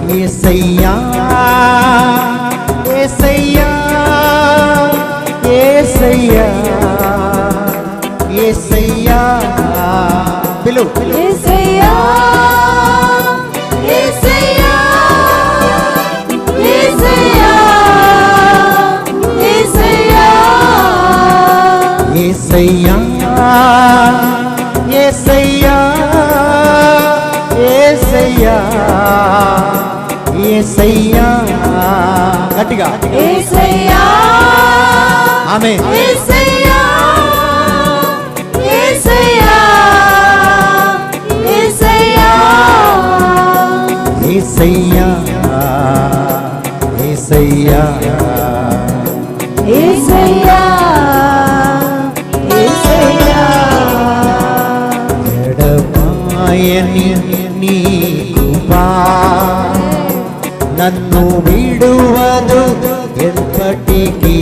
యేసయ్యా యేసయ్యా యేసయ్యా యేసయ్యా పిలు యేసయ్యా యేసయ్యా యేసయ్యా యేసయ్యా యేసయ్యా యేసయ్యా యేసయ్యా యేసయ్యా గట్టిగా యేసయ్యా ఆమేన్ యేసయ్యా యేసయ్యా యేసయ్యా యేసయ్యా యేసయ్యా యేసయ్యా యేసయ్యా ఎడబాయని నీ కృపా నన్ను విడువదు ఎప్పటికీ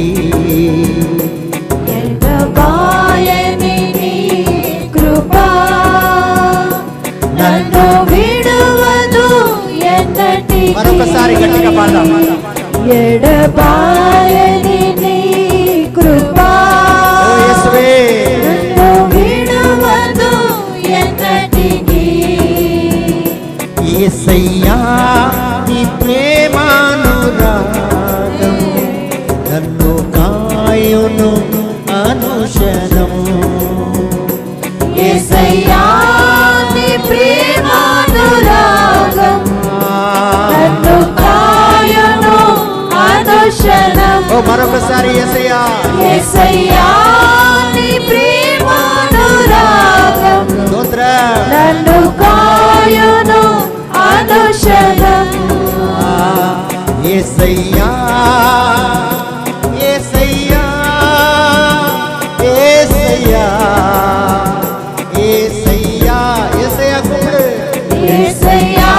ఎడబాయని నీ కృపా నన్ను విడువదు ఎన్నటికీ. మరొకసారి గట్టిగా పాడదాం. ఎడబాయని నీ కృపా యేసువే నన్ను విడువదు ఎన్నటికీ. యేసయ్యా నీ ప్రేమానురాగం నన్ను కాయును అనుక్షణం. యేసయ్యా నీ ప్రేమానురాగం నన్ను కాయును అనుక్షణం. ఓ మరొకసారి యేసయ్యా యేసయ్యా నీ ప్రేమానురాగం స్తోత్రం. నన్ను కాయును అనుక్షణం. యేసయ్యా యేసయ్యా యేసయ్యా యేసయ్యా యేసయ్యా కూపిడు. యేసయ్యా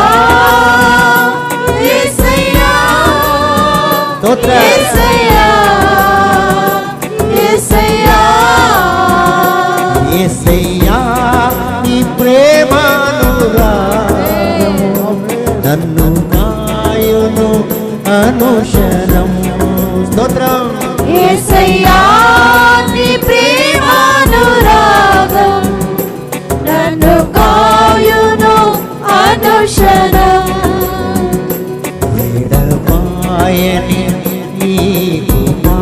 యేసయ్యా స్తోత్రం. యేసయ్యా యేసయ్యా యేసయ్యా నీ ప్రేమానురాగం నన్ను కాయును అనుక్షణం. స్తోత్రం. యేసయ్యా నీ ప్రేమానురాగం నన్ను కాయును అనుక్షణం. ఎడబాయని నీ కృపా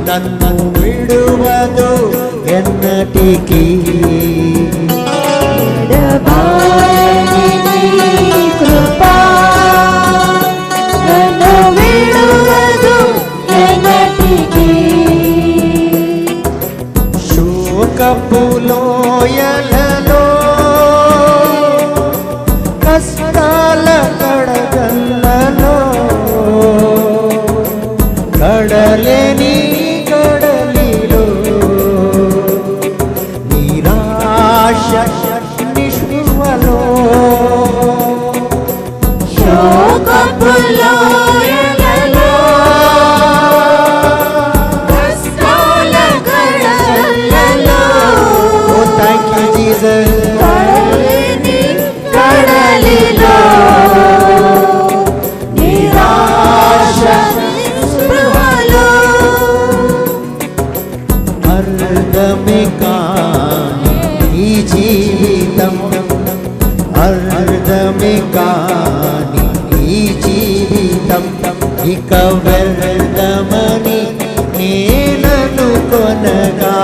నన్ను విడువదు ఎన్నటికీ. ఎడబాయని నీ కృపా నన్ను విడువదు ఎన్నటికీ. శోకపు లోయలలో కష్టాల కడగల్లలో కడలేని కడలిలో నిరాశ నిష్ఠువలో శోకపు లోయలలో కష్టాల కడలలో ఓ థ్యాంక్ యూ జీసస్. కడలిని కడలిలో నిరాశ నిస్పృహలో అర్థమే కాని ఈ జీవితం అర్థమే కాని ఈ జీవితం ఇక వ్యర్థమని నేనను కొనగా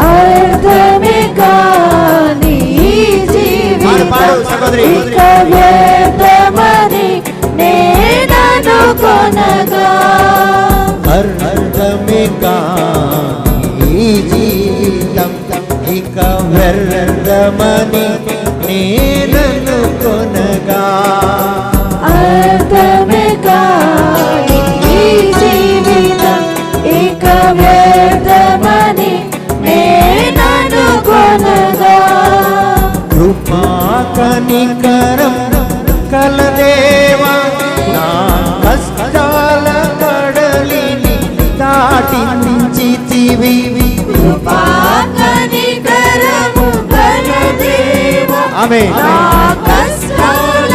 అర్థమే కాని ఈ జీవితం పాడు సహోదరి. ఇక వ్యర్థమని నేనను కొనగా అర్థమే కాని ఈ జీవితం ఇక వ్యర్థమని నేనను కొనగా అర్థమే కాని ఈ జీవితం ఇక వ్యర్థమని నేనను కొనగా కృపా కనికరం కలదేవా నా కష్టాల కడలిని దాటించితివి. కృపా కనికరము గల దేవా ఆమేన్. నా కష్టాల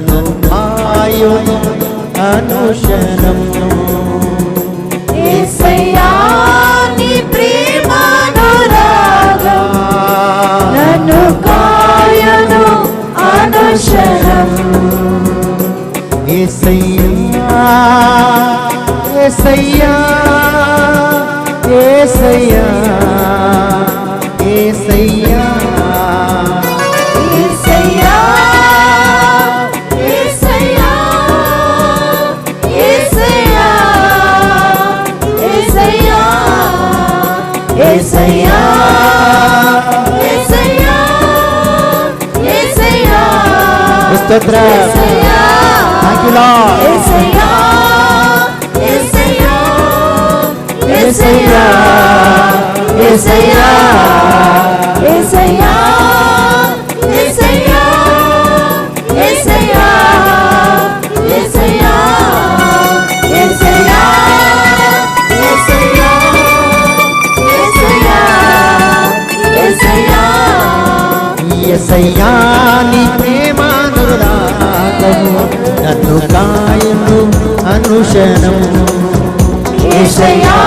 నన్ను కాయును అనుక్షణం. యేసయ్యా నీ ప్రేమానురాగం నన్ను కాయును అనుక్షణం. యేసయ్యా యేసయ్యా యేసయ్యా యేసయ్యా యేసయ్యా యేసయ్యా యేసయ్యా యేసయ్యా యేసయ్యా యేసయ్యా యేసయ్యా స్తోత్రం. Thank you lord. యేసయ్యా యేసయ్యా యేసయ్యా యేసయ్యా యేసయ్యా యేసయ్యా యేసయ్యా యేసయ్యా యేసయ్యా యేసయ్యా యేసయ్యా యేసయ్యా నీ ప్రేమానురాగము నన్ను కాయును అనుక్షణం. యేసయ్యా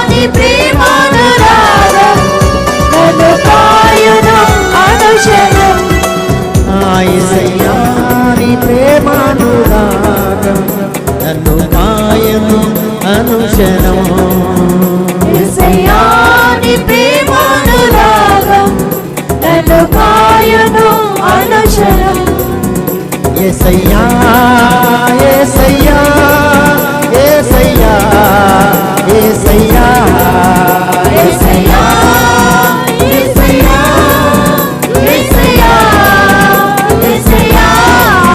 నీ ప్రేమానురాగం నన్ను కాయును అనుక్షణం. యేసయ్యా నీ ప్రేమానురాగం నన్ను కాయును అనుక్షణం. యేసయ్యా నీ ప్రేమానురాగం నన్ను కాయును అనుక్షణం. యేసయ్యా యేసయ్యా యేసయ్యా యేసయ్యా